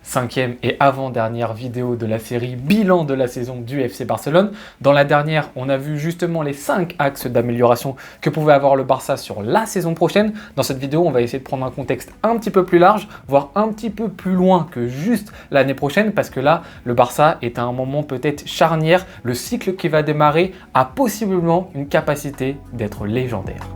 5e et avant-dernière vidéo de la série bilan de la saison du FC Barcelone. Dans la dernière, on a vu justement les 5 axes d'amélioration que pouvait avoir le Barça sur la saison prochaine. Dans cette vidéo, on va essayer de prendre un contexte un petit peu plus large, voire un petit peu plus loin que juste l'année prochaine, parce que là, le Barça est à un moment peut-être charnière. Le cycle qui va démarrer a possiblement une capacité d'être légendaire.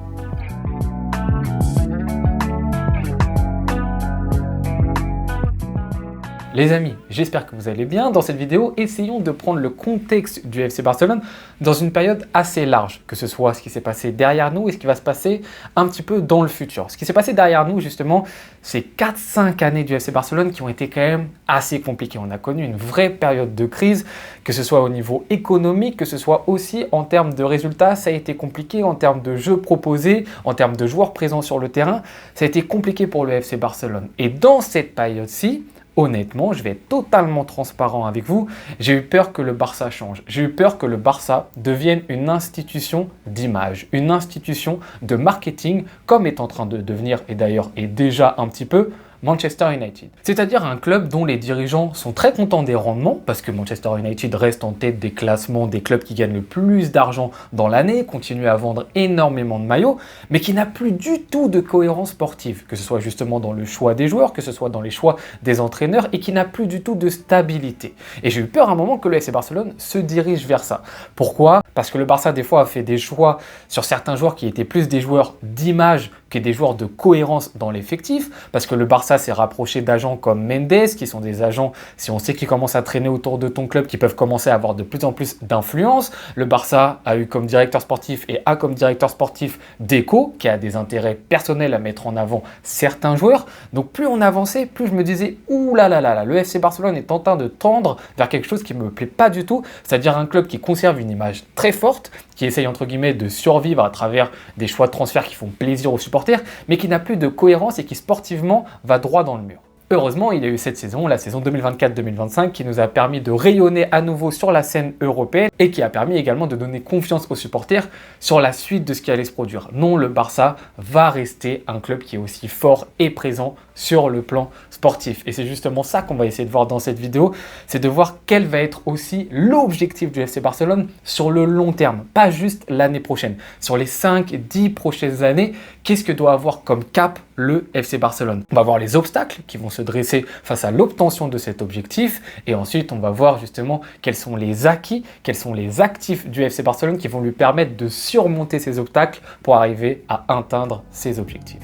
Les amis, j'espère que vous allez bien. Dans cette vidéo, essayons de prendre le contexte du FC Barcelone dans une période assez large, que ce soit ce qui s'est passé derrière nous et ce qui va se passer un petit peu dans le futur. Ce qui s'est passé derrière nous, justement, c'est 4-5 années du FC Barcelone qui ont été quand même assez compliquées. On a connu une vraie période de crise, que ce soit au niveau économique, que ce soit aussi en termes de résultats. Ça a été compliqué en termes de jeux proposés, en termes de joueurs présents sur le terrain. Ça a été compliqué pour le FC Barcelone. Et dans cette période-ci, honnêtement, je vais être totalement transparent avec vous, j'ai eu peur que le Barça change. J'ai eu peur que le Barça devienne une institution d'image, une institution de marketing, comme est en train de devenir, et d'ailleurs est déjà un petit peu, Manchester United. C'est-à-dire un club dont les dirigeants sont très contents des rendements, parce que Manchester United reste en tête des classements des clubs qui gagnent le plus d'argent dans l'année, continue à vendre énormément de maillots, mais qui n'a plus du tout de cohérence sportive, que ce soit justement dans le choix des joueurs, que ce soit dans les choix des entraîneurs, et qui n'a plus du tout de stabilité. Et j'ai eu peur à un moment que le FC Barcelone se dirige vers ça. Pourquoi ? Parce que le Barça, des fois, a fait des choix sur certains joueurs qui étaient plus des joueurs d'image que des joueurs de cohérence dans l'effectif, parce que le Barça s'est rapproché d'agents comme Mendes, qui sont des agents, si on sait qu'ils commencent à traîner autour de ton club, qui peuvent commencer à avoir de plus en plus d'influence. Le Barça a eu comme directeur sportif et a comme directeur sportif Deco, qui a des intérêts personnels à mettre en avant certains joueurs. Donc plus on avançait, plus je me disais, ouh là là là là, le FC Barcelone est en train de tendre vers quelque chose qui ne me plaît pas du tout, c'est-à-dire un club qui conserve une image très forte, qui essaye entre guillemets de survivre à travers des choix de transfert qui font plaisir aux supporters, mais qui n'a plus de cohérence et qui sportivement va droit dans le mur. Heureusement, il y a eu cette saison, la saison 2024-2025, qui nous a permis de rayonner à nouveau sur la scène européenne et qui a permis également de donner confiance aux supporters sur la suite de ce qui allait se produire. Non, le Barça va rester un club qui est aussi fort et présent sur le plan sportif. Et c'est justement ça qu'on va essayer de voir dans cette vidéo, c'est de voir quel va être aussi l'objectif du FC Barcelone sur le long terme, pas juste l'année prochaine. Sur les 5-10 prochaines années, qu'est-ce que doit avoir comme cap le FC Barcelone? On va voir les obstacles qui vont se dresser face à l'obtention de cet objectif et ensuite on va voir justement quels sont les acquis, quels sont les actifs du FC Barcelone qui vont lui permettre de surmonter ces obstacles pour arriver à atteindre ses objectifs.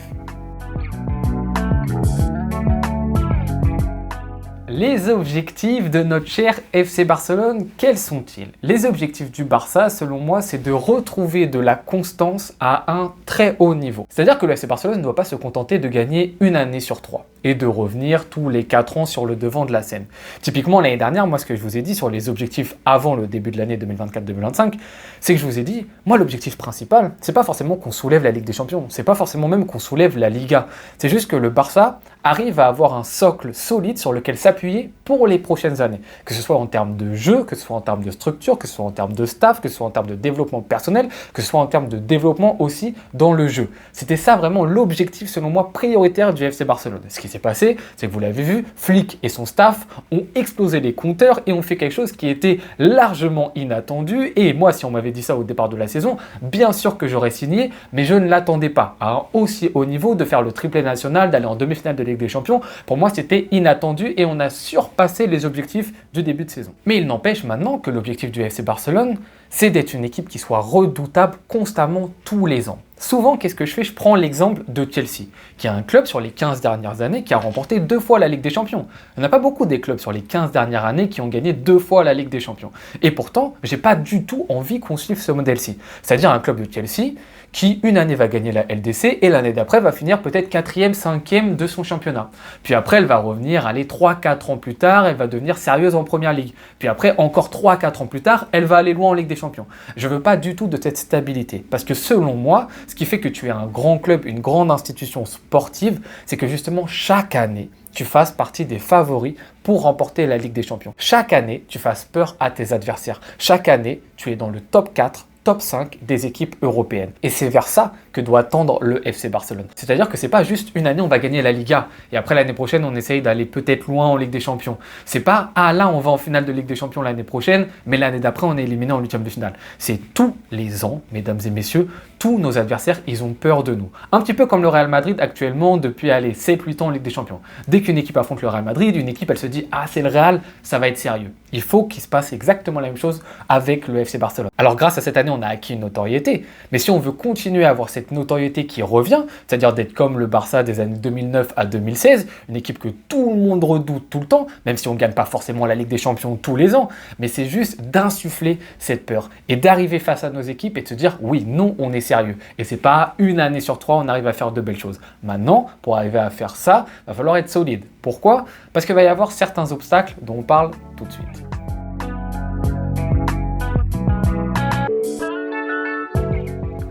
Les objectifs de notre cher FC Barcelone, quels sont-ils? Les objectifs du Barça, selon moi, c'est de retrouver de la constance à un très haut niveau. C'est-à-dire que le FC Barcelone ne doit pas se contenter de gagner une année sur 3 et de revenir tous les 4 ans sur le devant de la scène. Typiquement, l'année dernière, moi, ce que je vous ai dit sur les objectifs avant le début de l'année 2024-2025, c'est que je vous ai dit, moi, l'objectif principal, c'est pas forcément qu'on soulève la Ligue des Champions, c'est pas forcément même qu'on soulève la Liga, c'est juste que le Barça arrive à avoir un socle solide sur lequel s'appuyer pour les prochaines années. Que ce soit en termes de jeu, que ce soit en termes de structure, que ce soit en termes de staff, que ce soit en termes de développement personnel, que ce soit en termes de développement aussi dans le jeu. C'était ça vraiment l'objectif, selon moi, prioritaire du FC Barcelone. Ce qui s'est passé, c'est que vous l'avez vu, Flick et son staff ont explosé les compteurs et ont fait quelque chose qui était largement inattendu. Et moi, si on m'avait dit ça au départ de la saison, bien sûr que j'aurais signé, mais je ne l'attendais pas à un aussi haut niveau de faire le triplé national, d'aller en demi-finale de Ligue des Champions. Pour moi, c'était inattendu et on a surpassé les objectifs du début de saison. Mais il n'empêche maintenant que l'objectif du FC Barcelone, c'est d'être une équipe qui soit redoutable constamment tous les ans. Souvent, qu'est-ce que je fais? Je prends l'exemple de Chelsea, qui est un club sur les 15 dernières années qui a remporté 2 fois la Ligue des Champions. Il n'y en a pas beaucoup des clubs sur les 15 dernières années qui ont gagné 2 fois la Ligue des Champions. Et pourtant, j'ai pas du tout envie qu'on suive ce modèle-ci. C'est-à-dire un club de Chelsea qui, une année, va gagner la LDC et l'année d'après va finir peut-être 4e, 5e de son championnat. Puis après, elle va revenir, aller 3-4 ans plus tard, elle va devenir sérieuse en Première Ligue. Puis après, encore 3-4 ans plus tard, elle va aller loin en Ligue des Champions. Je veux pas du tout de cette stabilité. Parce que selon moi, ce qui fait que tu es un grand club, une grande institution sportive, c'est que justement, chaque année, tu fasses partie des favoris pour remporter la Ligue des Champions. Chaque année, tu fasses peur à tes adversaires. Chaque année, tu es dans le top 4, top 5 des équipes européennes. Et c'est vers ça que doit tendre le FC Barcelone. C'est-à-dire que c'est pas juste une année on va gagner la Liga et après l'année prochaine on essaye d'aller peut-être loin en Ligue des Champions. C'est pas ah là on va en finale de Ligue des Champions l'année prochaine, mais l'année d'après on est éliminé en huitième de finale. C'est tous les ans, mesdames et messieurs, tous nos adversaires, ils ont peur de nous. Un petit peu comme le Real Madrid actuellement depuis 7-8 ans en Ligue des Champions. Dès qu'une équipe affronte le Real Madrid, une équipe elle se dit ah c'est le Real, ça va être sérieux. Il faut qu'il se passe exactement la même chose avec le FC Barcelone. Alors grâce à cette année, on a acquis une notoriété, mais si on veut continuer à avoir cette notoriété qui revient, c'est-à-dire d'être comme le Barça des années 2009 à 2016, une équipe que tout le monde redoute tout le temps, même si on ne gagne pas forcément la Ligue des Champions tous les ans, mais c'est juste d'insuffler cette peur et d'arriver face à nos équipes et de se dire oui, non, on est sérieux. Et c'est pas une année sur 3, on arrive à faire de belles choses. Maintenant, pour arriver à faire ça, il va falloir être solide. Pourquoi? Parce qu'il va y avoir certains obstacles dont on parle tout de suite.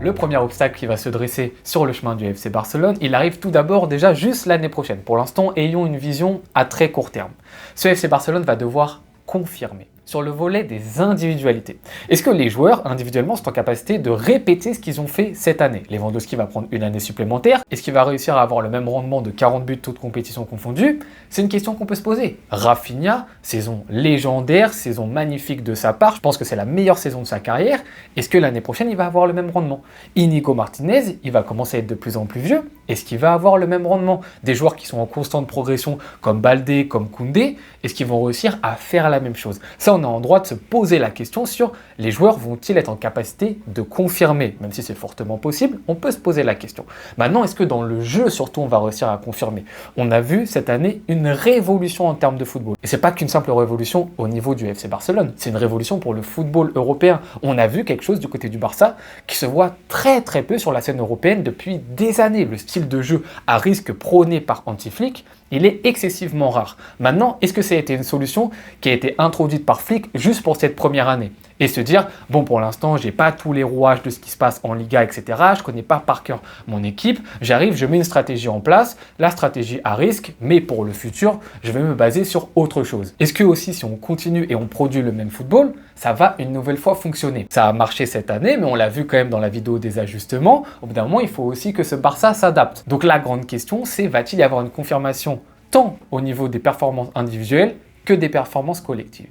Le premier obstacle qui va se dresser sur le chemin du FC Barcelone, il arrive tout d'abord déjà juste l'année prochaine. Pour l'instant, ayons une vision à très court terme. Ce FC Barcelone va devoir confirmer sur le volet des individualités. Est-ce que les joueurs individuellement sont en capacité de répéter ce qu'ils ont fait cette année? Lewandowski va prendre une année supplémentaire. Est-ce qu'il va réussir à avoir le même rendement de 40 buts toutes compétitions confondues? C'est une question qu'on peut se poser. Rafinha, saison légendaire, saison magnifique de sa part, je pense que c'est la meilleure saison de sa carrière. Est-ce que l'année prochaine il va avoir le même rendement? Inigo Martinez, il va commencer à être de plus en plus vieux. Est-ce qu'il va avoir le même rendement? Des joueurs qui sont en constante progression comme Baldé, comme Koundé, est-ce qu'ils vont réussir à faire la même chose? Ça, on est en droit de se poser la question sur les joueurs vont-ils être en capacité de confirmer? Même si c'est fortement possible, on peut se poser la question. Maintenant, est-ce que dans le jeu, surtout, on va réussir à confirmer? On a vu cette année une révolution en termes de football. Et c'est pas qu'une simple révolution au niveau du FC Barcelone, c'est une révolution pour le football européen. On a vu quelque chose du côté du Barça qui se voit très très peu sur la scène européenne depuis des années. Le style de jeu à risque prôné par Hansi Flick, il est excessivement rare. Maintenant, est-ce que ça a été une solution qui a été introduite par Flick juste pour cette première année? Et se dire, bon, pour l'instant, j'ai pas tous les rouages de ce qui se passe en Liga, etc. Je connais pas par cœur mon équipe. J'arrive, je mets une stratégie en place, la stratégie à risque, mais pour le futur, je vais me baser sur autre chose. Est-ce que aussi, si on continue et on produit le même football, ça va une nouvelle fois fonctionner? Ça a marché cette année, mais on l'a vu quand même dans la vidéo des ajustements. Au bout d'un moment, il faut aussi que ce Barça s'adapte. Donc la grande question, c'est va-t-il y avoir une confirmation tant au niveau des performances individuelles que des performances collectives?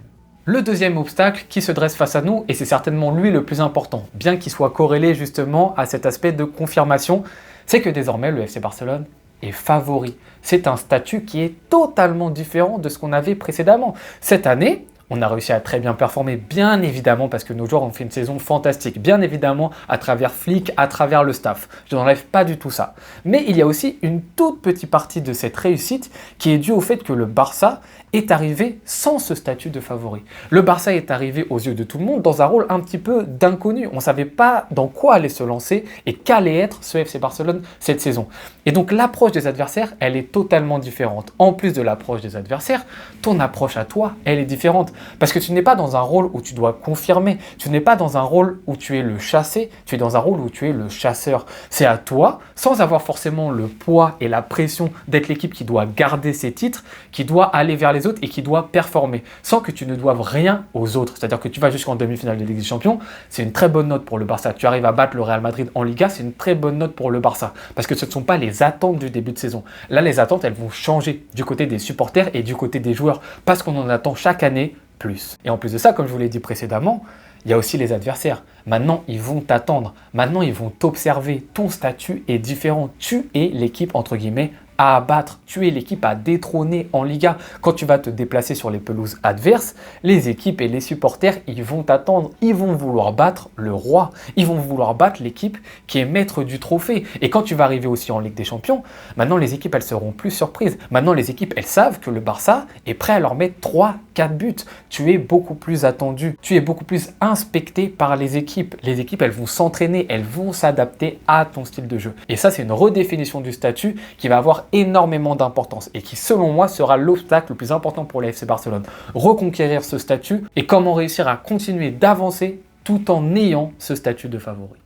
Le deuxième obstacle qui se dresse face à nous, et c'est certainement lui le plus important, bien qu'il soit corrélé justement à cet aspect de confirmation, c'est que désormais le FC Barcelone est favori. C'est un statut qui est totalement différent de ce qu'on avait précédemment. Cette année, on a réussi à très bien performer, bien évidemment, parce que nos joueurs ont fait une saison fantastique, bien évidemment, à travers Flick, à travers le staff. Je n'enlève pas du tout ça. Mais il y a aussi une toute petite partie de cette réussite qui est due au fait que le Barça est arrivé sans ce statut de favori. Le Barça est arrivé aux yeux de tout le monde dans un rôle un petit peu d'inconnu. On ne savait pas dans quoi allait se lancer et qu'allait être ce FC Barcelone cette saison. Et donc l'approche des adversaires, elle est totalement différente. En plus de l'approche des adversaires, ton approche à toi, elle est différente. Parce que tu n'es pas dans un rôle où tu dois confirmer, tu n'es pas dans un rôle où tu es le chassé, tu es dans un rôle où tu es le chasseur. C'est à toi, sans avoir forcément le poids et la pression d'être l'équipe qui doit garder ses titres, qui doit aller vers les autres et qui doit performer, sans que tu ne doives rien aux autres. C'est-à-dire que tu vas jusqu'en demi-finale de Ligue des Champions, c'est une très bonne note pour le Barça. Tu arrives à battre le Real Madrid en Liga, c'est une très bonne note pour le Barça. Parce que ce ne sont pas les attentes du début de saison. Là, les attentes, elles vont changer du côté des supporters et du côté des joueurs, parce qu'on en attend chaque année plus. Et en plus de ça, comme je vous l'ai dit précédemment, il y a aussi les adversaires. Maintenant, ils vont t'attendre. Maintenant, ils vont t'observer. Ton statut est différent. Tu es l'équipe, entre guillemets, à abattre. Tu es l'équipe à détrôner en Liga. Quand tu vas te déplacer sur les pelouses adverses, les équipes et les supporters, ils vont t'attendre. Ils vont vouloir battre le roi. Ils vont vouloir battre l'équipe qui est maître du trophée. Et quand tu vas arriver aussi en Ligue des Champions, maintenant les équipes, elles seront plus surprises. Maintenant, les équipes, elles savent que le Barça est prêt à leur mettre 3-4 buts. Tu es beaucoup plus attendu. Tu es beaucoup plus inspecté par les équipes. Les équipes, elles vont s'entraîner. Elles vont s'adapter à ton style de jeu. Et ça, c'est une redéfinition du statut qui va avoir énormément d'importance et qui, selon moi, sera l'obstacle le plus important pour le FC Barcelone. Reconquérir ce statut et comment réussir à continuer d'avancer tout en ayant ce statut de favori.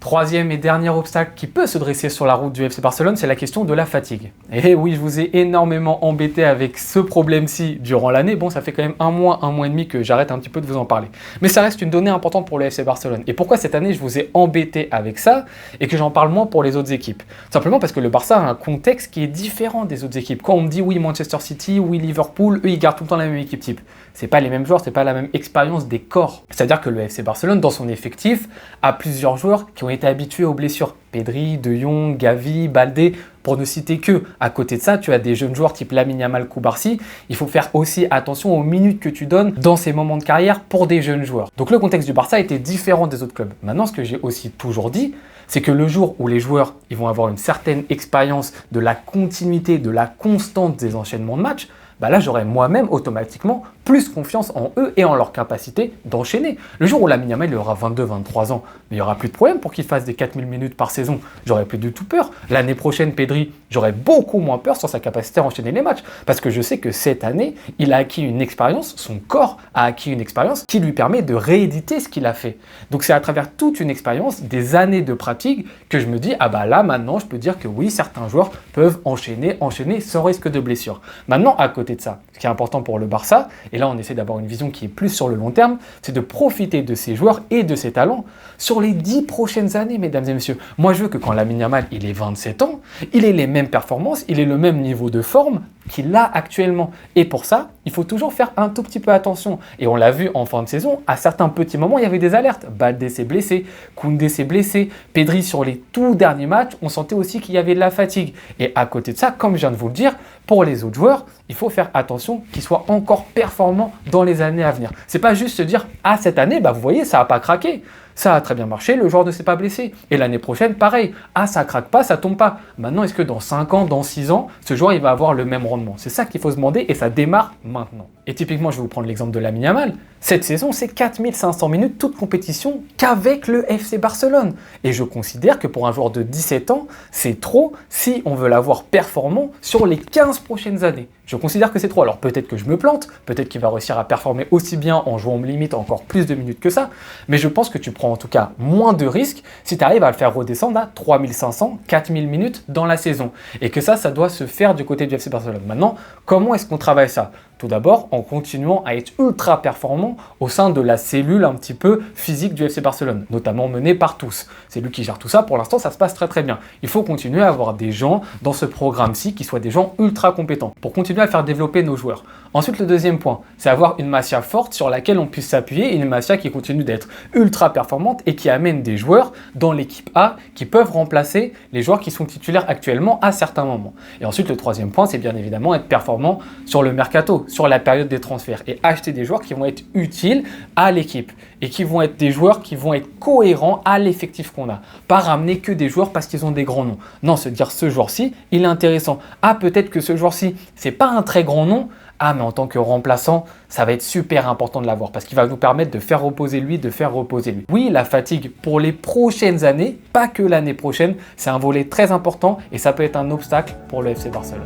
Troisième et dernier obstacle qui peut se dresser sur la route du FC Barcelone, c'est la question de la fatigue. Et oui, je vous ai énormément embêté avec ce problème-ci durant l'année. Bon, ça fait quand même un mois et demi que j'arrête un petit peu de vous en parler. Mais ça reste une donnée importante pour le FC Barcelone. Et pourquoi cette année je vous ai embêté avec ça et que j'en parle moins pour les autres équipes? Simplement parce que le Barça a un contexte qui est différent des autres équipes. Quand on me dit oui Manchester City, oui Liverpool, eux ils gardent tout le temps la même équipe type. C'est pas les mêmes joueurs, c'est pas la même expérience des corps. C'est-à-dire que le FC Barcelone, dans son effectif, a plusieurs joueurs qui ont été habitués aux blessures. Pedri, De Jong, Gavi, Baldé, pour ne citer que. À côté de ça, tu as des jeunes joueurs type Lamine Yamal, Koubarsi. Il faut faire aussi attention aux minutes que tu donnes dans ces moments de carrière pour des jeunes joueurs. Donc le contexte du Barça était différent des autres clubs. Maintenant, ce que j'ai aussi toujours dit, c'est que le jour où les joueurs ils vont avoir une certaine expérience de la continuité, de la constante des enchaînements de matchs, bah là j'aurai moi-même automatiquement plus confiance en eux et en leur capacité d'enchaîner. Le jour où Lamine Yamal il aura 22-23 ans, mais il n'y aura plus de problème pour qu'il fasse des 4000 minutes par saison. J'aurai plus du tout peur. L'année prochaine, Pedri, j'aurai beaucoup moins peur sur sa capacité à enchaîner les matchs. Parce que je sais que cette année, il a acquis une expérience, son corps a acquis une expérience qui lui permet de rééditer ce qu'il a fait. Donc c'est à travers toute une expérience, des années de pratique, que je me dis, ah bah là maintenant je peux dire que oui, certains joueurs peuvent enchaîner sans risque de blessure. Maintenant, à côté de ça, ce qui est important pour le Barça, et là on essaie d'avoir une vision qui est plus sur le long terme, c'est de profiter de ces joueurs et de ces talents sur les 10 prochaines années, mesdames et messieurs. Moi je veux que quand Lamine Yamal il ait 27 ans, il ait les mêmes performances, il ait le même niveau de forme qu'il a actuellement. Et pour ça, il faut toujours faire un tout petit peu attention. Et on l'a vu en fin de saison, à certains petits moments, il y avait des alertes. Baldé s'est blessé, Koundé s'est blessé, Pedri sur les tout derniers matchs, on sentait aussi qu'il y avait de la fatigue. Et à côté de ça, comme je viens de vous le dire, pour les autres joueurs, il faut faire attention qu'ils soient encore performants dans les années à venir. C'est pas juste se dire, ah cette année, bah vous voyez, ça n'a pas craqué. Ça a très bien marché, le joueur ne s'est pas blessé. Et l'année prochaine, pareil. Ah, ça craque pas, ça tombe pas. Maintenant, est-ce que dans 5 ans, dans 6 ans, ce joueur il va avoir le même rendement? C'est ça qu'il faut se demander et ça démarre maintenant. Et typiquement, je vais vous prendre l'exemple de Lamine Yamal. Cette saison, c'est 4500 minutes, toute compétition, qu'avec le FC Barcelone. Et je considère que pour un joueur de 17 ans, c'est trop si on veut l'avoir performant sur les 15 prochaines années. Je considère que c'est trop. Alors peut-être que je me plante, peut-être qu'il va réussir à performer aussi bien en jouant limite encore plus de minutes que ça, mais je pense que tu prends en tout cas moins de risques si tu arrives à le faire redescendre à 3500, 4000 minutes dans la saison. Et que ça doit se faire du côté du FC Barcelone. Maintenant, comment est-ce qu'on travaille ça? Tout d'abord, en continuant à être ultra performant au sein de la cellule un petit peu physique du FC Barcelone, notamment menée par tous. C'est lui qui gère tout ça. Pour l'instant, ça se passe très très bien. Il faut continuer à avoir des gens dans ce programme-ci qui soient des gens ultra compétents pour continuer à faire développer nos joueurs. Ensuite, le deuxième point, c'est avoir une Masia forte sur laquelle on puisse s'appuyer, une Masia qui continue d'être ultra performante et qui amène des joueurs dans l'équipe A qui peuvent remplacer les joueurs qui sont titulaires actuellement à certains moments. Et ensuite, le troisième point, c'est bien évidemment être performant sur le mercato, sur la période des transferts et acheter des joueurs qui vont être utiles à l'équipe et qui vont être des joueurs qui vont être cohérents à l'effectif qu'on a. Pas ramener que des joueurs parce qu'ils ont des grands noms. Non, se dire ce joueur-ci, il est intéressant. Ah, peut-être que ce joueur-ci, c'est pas un très grand nom. Ah, mais en tant que remplaçant, ça va être super important de l'avoir parce qu'il va nous permettre de faire reposer lui, de faire reposer lui. Oui, la fatigue pour les prochaines années, pas que l'année prochaine, c'est un volet très important et ça peut être un obstacle pour le FC Barcelone.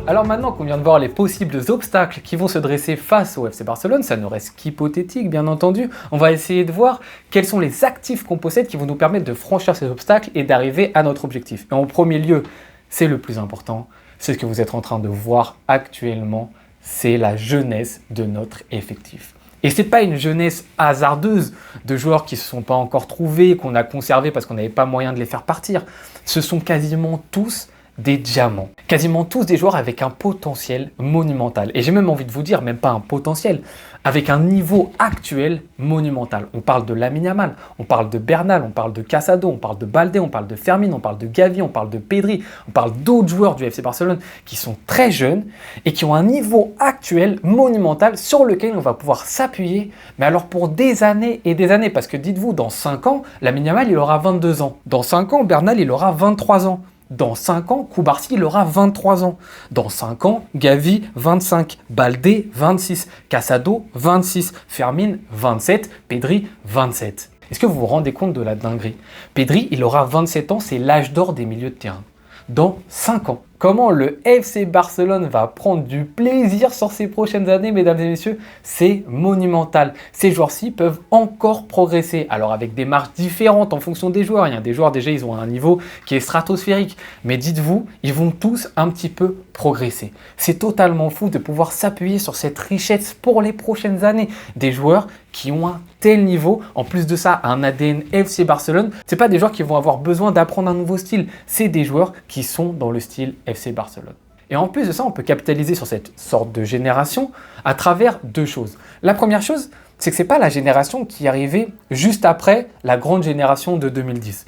Alors maintenant qu'on vient de voir les possibles obstacles qui vont se dresser face au FC Barcelone, ça ne reste qu'hypothétique bien entendu, on va essayer de voir quels sont les actifs qu'on possède qui vont nous permettre de franchir ces obstacles et d'arriver à notre objectif. Et en premier lieu, c'est le plus important, c'est ce que vous êtes en train de voir actuellement, c'est la jeunesse de notre effectif. Et ce n'est pas une jeunesse hasardeuse de joueurs qui ne se sont pas encore trouvés, qu'on a conservés parce qu'on n'avait pas moyen de les faire partir. Ce sont quasiment tous des diamants. Quasiment tous des joueurs avec un potentiel monumental. Et j'ai même envie de vous dire, même pas un potentiel, avec un niveau actuel monumental. On parle de Lamine Yamal, on parle de Bernal, on parle de Casado, on parle de Baldé, on parle de Fermin, on parle de Gavi, on parle de Pedri, on parle d'autres joueurs du FC Barcelone qui sont très jeunes et qui ont un niveau actuel monumental sur lequel on va pouvoir s'appuyer, mais alors pour des années et des années. Parce que dites-vous, dans 5 ans, Lamine Yamal, il aura 22 ans. Dans 5 ans, Bernal, il aura 23 ans. Dans 5 ans, Koubarsi, il aura 23 ans. Dans 5 ans, Gavi, 25. Baldé, 26. Casado, 26. Fermin, 27. Pedri, 27. Est-ce que vous vous rendez compte de la dinguerie? Pedri, il aura 27 ans, c'est l'âge d'or des milieux de terrain. Dans 5 ans. comment le FC Barcelone va prendre du plaisir sur ces prochaines années, mesdames et messieurs, c'est monumental. Ces joueurs-ci peuvent encore progresser. Alors avec des marges différentes en fonction des joueurs. Il y a des joueurs déjà, ils ont un niveau qui est stratosphérique. Mais dites-vous, ils vont tous un petit peu progresser. C'est totalement fou de pouvoir s'appuyer sur cette richesse pour les prochaines années. Des joueurs qui ont un tel niveau, en plus de ça, un ADN FC Barcelone. C'est pas des joueurs qui vont avoir besoin d'apprendre un nouveau style. C'est des joueurs qui sont dans le style FC Barcelone. Et en plus de ça, on peut capitaliser sur cette sorte de génération à travers deux choses. La première chose, c'est que ce n'est pas la génération qui est arrivée juste après la grande génération de 2010.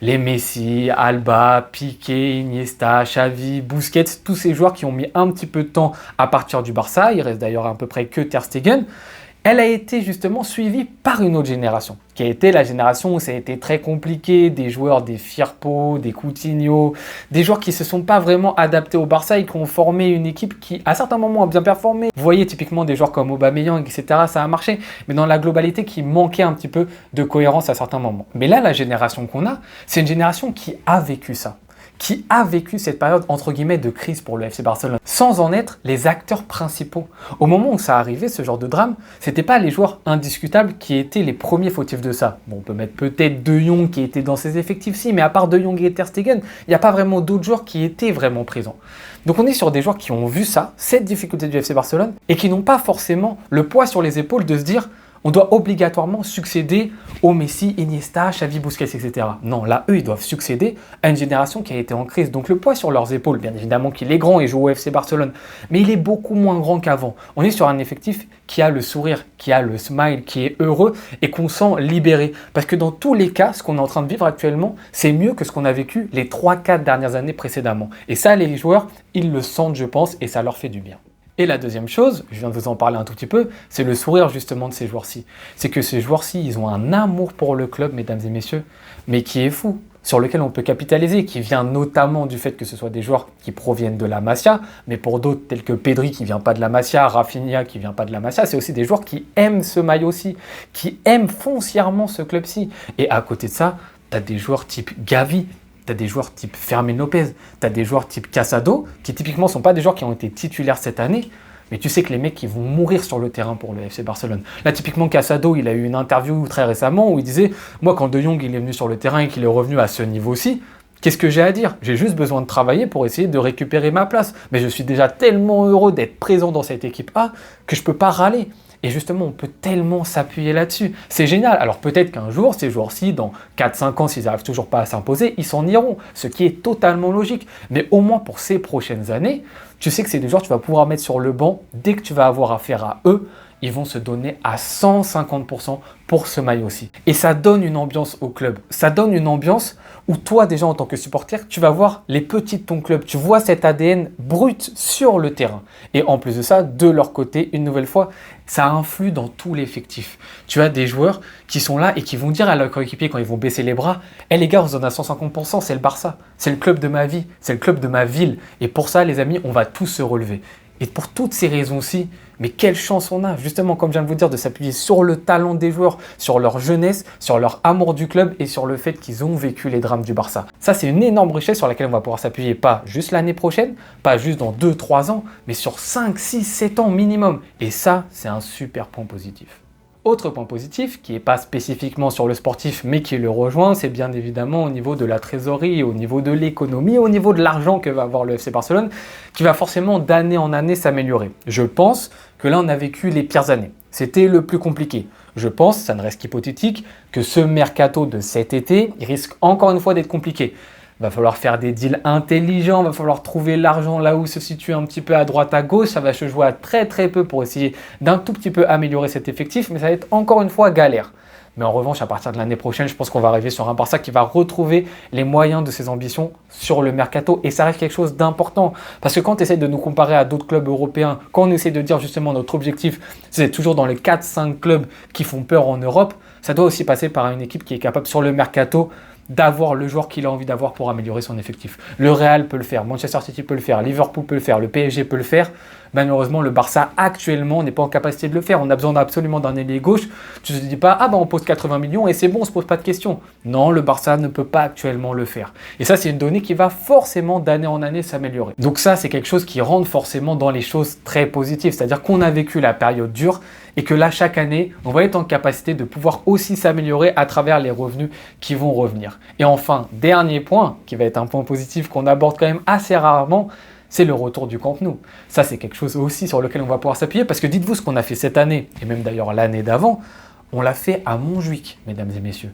Les Messi, Alba, Piqué, Iniesta, Xavi, Busquets, tous ces joueurs qui ont mis un petit peu de temps à partir du Barça, il reste d'ailleurs à peu près que Ter Stegen, elle a été justement suivie par une autre génération, qui a été la génération où ça a été très compliqué, des joueurs, des Firpo, des Coutinho, des joueurs qui ne se sont pas vraiment adaptés au Barça et qui ont formé une équipe qui, à certains moments, a bien performé. Vous voyez typiquement des joueurs comme Aubameyang, etc., ça a marché, mais dans la globalité qui manquait un petit peu de cohérence à certains moments. Mais là, la génération qu'on a, c'est une génération qui a vécu ça, qui a vécu cette période entre guillemets de crise pour le FC Barcelone, sans en être les acteurs principaux. Au moment où ça arrivait, ce genre de drame, c'était pas les joueurs indiscutables qui étaient les premiers fautifs de ça. Bon, on peut mettre peut-être De Jong qui était dans ses effectifs-ci, mais à part De Jong et Ter Stegen, il n'y a pas vraiment d'autres joueurs qui étaient vraiment présents. Donc on est sur des joueurs qui ont vu ça, cette difficulté du FC Barcelone, et qui n'ont pas forcément le poids sur les épaules de se dire on doit obligatoirement succéder aux Messi, Iniesta, Xavi, Busquets, etc. Non, là, eux, ils doivent succéder à une génération qui a été en crise. Donc le poids sur leurs épaules, bien évidemment qu'il est grand et joue au FC Barcelone, mais il est beaucoup moins grand qu'avant. On est sur un effectif qui a le sourire, qui a le smile, qui est heureux et qu'on sent libéré. Parce que dans tous les cas, ce qu'on est en train de vivre actuellement, c'est mieux que ce qu'on a vécu les 3-4 dernières années précédemment. Et ça, les joueurs, ils le sentent, je pense, et ça leur fait du bien. Et la deuxième chose, je viens de vous en parler un tout petit peu, c'est le sourire justement de ces joueurs-ci. C'est que ces joueurs-ci, ils ont un amour pour le club, mesdames et messieurs, mais qui est fou, sur lequel on peut capitaliser, qui vient notamment du fait que ce soit des joueurs qui proviennent de la Masia, mais pour d'autres tels que Pedri qui vient pas de la Masia, Rafinha qui vient pas de la Masia, c'est aussi des joueurs qui aiment ce maillot-ci, qui aiment foncièrement ce club-ci. Et à côté de ça, tu as des joueurs type Gavi, tu as des joueurs type Fermin Lopez, tu as des joueurs type Casado, qui typiquement ne sont pas des joueurs qui ont été titulaires cette année, mais tu sais que les mecs, ils vont mourir sur le terrain pour le FC Barcelone. Là, typiquement, Casado, il a eu une interview très récemment où il disait « Moi, quand De Jong il est venu sur le terrain et qu'il est revenu à ce niveau-ci, qu'est-ce que j'ai à dire? J'ai juste besoin de travailler pour essayer de récupérer ma place. Mais je suis déjà tellement heureux d'être présent dans cette équipe A que je ne peux pas râler. » Et justement, on peut tellement s'appuyer là-dessus. C'est génial. Alors peut-être qu'un jour, ces joueurs-ci, dans 4-5 ans, s'ils n'arrivent toujours pas à s'imposer, ils s'en iront, ce qui est totalement logique. Mais au moins pour ces prochaines années, tu sais que c'est des joueurs que tu vas pouvoir mettre sur le banc. Dès que tu vas avoir affaire à eux, ils vont se donner à 150% pour ce maillot-ci. Et ça donne une ambiance au club. Ça donne une ambiance où toi, déjà en tant que supporter, tu vas voir les petits de ton club. Tu vois cet ADN brut sur le terrain. Et en plus de ça, de leur côté, une nouvelle fois, ça influe dans tout l'effectif. Tu as des joueurs qui sont là et qui vont dire à leurs coéquipiers quand ils vont baisser les bras « Eh les gars, on se donne à 150%, c'est le Barça. C'est le club de ma vie, c'est le club de ma ville. Et pour ça, les amis, on va tous se relever. » Et pour toutes ces raisons-ci, mais quelle chance on a, justement, comme je viens de vous dire, de s'appuyer sur le talent des joueurs, sur leur jeunesse, sur leur amour du club et sur le fait qu'ils ont vécu les drames du Barça. Ça, c'est une énorme richesse sur laquelle on va pouvoir s'appuyer, pas juste l'année prochaine, pas juste dans 2-3 ans, mais sur 5, 6, 7 ans minimum. Et ça, c'est un super point positif. Autre point positif, qui n'est pas spécifiquement sur le sportif, mais qui le rejoint, c'est bien évidemment au niveau de la trésorerie, au niveau de l'économie, au niveau de l'argent que va avoir le FC Barcelone, qui va forcément d'année en année s'améliorer. Je pense que là, on a vécu les pires années. C'était le plus compliqué. Je pense, ça ne reste qu'hypothétique, que ce mercato de cet été, il risque encore une fois d'être compliqué. Va falloir faire des deals intelligents, va falloir trouver l'argent là où se situe un petit peu à droite à gauche. Ça va se jouer à très peu pour essayer d'un tout petit peu améliorer cet effectif, mais ça va être encore une fois galère. Mais en revanche, à partir de l'année prochaine, je pense qu'on va arriver sur un Barça qui va retrouver les moyens de ses ambitions sur le mercato. Et ça reste quelque chose d'important. Parce que quand tu essaies de nous comparer à d'autres clubs européens, quand on essaie de dire justement notre objectif, c'est toujours dans les 4-5 clubs qui font peur en Europe, ça doit aussi passer par une équipe qui est capable sur le mercato d'avoir le joueur qu'il a envie d'avoir pour améliorer son effectif. Le Real peut le faire, Manchester City peut le faire, Liverpool peut le faire, le PSG peut le faire. Malheureusement, le Barça actuellement n'est pas en capacité de le faire. On a besoin absolument d'un ailier gauche. Tu ne te dis pas, ah ben on pose 80 millions et c'est bon, on ne se pose pas de questions. Non, le Barça ne peut pas actuellement le faire. Et ça, c'est une donnée qui va forcément d'année en année s'améliorer. Donc ça, c'est quelque chose qui rentre forcément dans les choses très positives. C'est-à-dire qu'on a vécu la période dure et que là, chaque année, on va être en capacité de pouvoir aussi s'améliorer à travers les revenus qui vont revenir. Et enfin, dernier point, qui va être un point positif qu'on aborde quand même assez rarement, c'est le retour du Camp Nou. Ça, c'est quelque chose aussi sur lequel on va pouvoir s'appuyer, parce que dites-vous ce qu'on a fait cette année, et même d'ailleurs l'année d'avant, on l'a fait à Montjuic, mesdames et messieurs.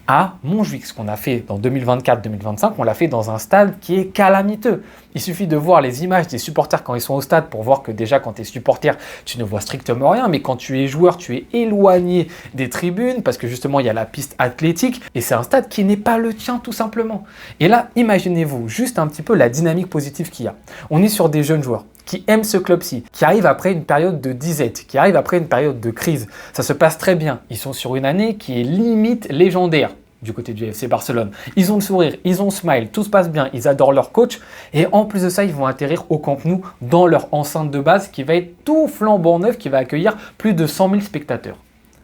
À Montjuic, ce qu'on a fait dans 2024-2025, on l'a fait dans un stade qui est calamiteux. Il suffit de voir les images des supporters quand ils sont au stade pour voir que déjà quand tu es supporter, tu ne vois strictement rien, mais quand tu es joueur, tu es éloigné des tribunes parce que justement il y a la piste athlétique et c'est un stade qui n'est pas le tien tout simplement. Et là, imaginez-vous juste un petit peu la dynamique positive qu'il y a. On est sur des jeunes joueurs qui aiment ce club-ci, qui arrivent après une période de disette, qui arrivent après une période de crise. Ça se passe très bien. Ils sont sur une année qui est limite légendaire du côté du FC Barcelone. Ils ont le sourire, ils ont le smile, tout se passe bien, ils adorent leur coach et en plus de ça, ils vont atterrir au Camp Nou dans leur enceinte de base qui va être tout flambant neuf, qui va accueillir plus de 100 000 spectateurs.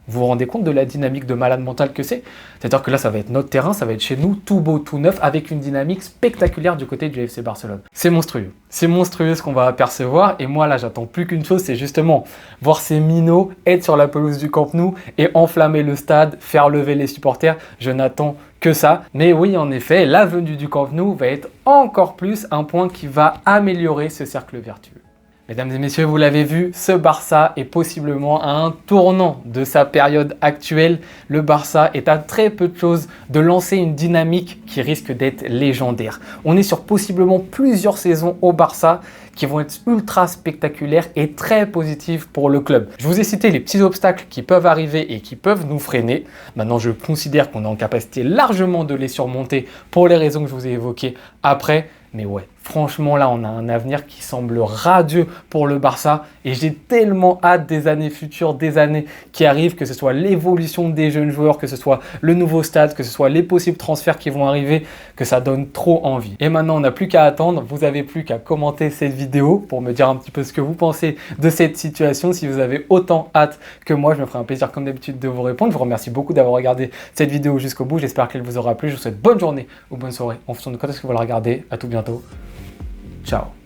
Vous vous rendez compte de la dynamique de malade mental que c'est? C'est-à-dire que là, ça va être notre terrain, ça va être chez nous, tout beau, tout neuf, avec une dynamique spectaculaire du côté du FC Barcelone. C'est monstrueux. C'est monstrueux ce qu'on va apercevoir. Et moi, là, j'attends plus qu'une chose, c'est justement voir ces minots être sur la pelouse du Camp Nou et enflammer le stade, faire lever les supporters. Je n'attends que ça. Mais oui, en effet, la venue du Camp Nou va être encore plus un point qui va améliorer ce cercle vertueux. Mesdames et messieurs, vous l'avez vu, ce Barça est possiblement à un tournant de sa période actuelle. Le Barça est à très peu de choses de lancer une dynamique qui risque d'être légendaire. On est sur possiblement plusieurs saisons au Barça qui vont être ultra spectaculaires et très positives pour le club. Je vous ai cité les petits obstacles qui peuvent arriver et qui peuvent nous freiner. Maintenant, je considère qu'on est en capacité largement de les surmonter pour les raisons que je vous ai évoquées après. Mais ouais, franchement là, on a un avenir qui semble radieux pour le Barça et j'ai tellement hâte des années futures, des années qui arrivent, que ce soit l'évolution des jeunes joueurs, que ce soit le nouveau stade, que ce soit les possibles transferts qui vont arriver, que ça donne trop envie. Et maintenant, on n'a plus qu'à attendre, vous n'avez plus qu'à commenter cette vidéo pour me dire un petit peu ce que vous pensez de cette situation. Si vous avez autant hâte que moi, je me ferai un plaisir comme d'habitude de vous répondre. Je vous remercie beaucoup d'avoir regardé cette vidéo jusqu'au bout. J'espère qu'elle vous aura plu. Je vous souhaite bonne journée ou bonne soirée en fonction de quand est-ce que vous la regardez. À tout bientôt. Ciao.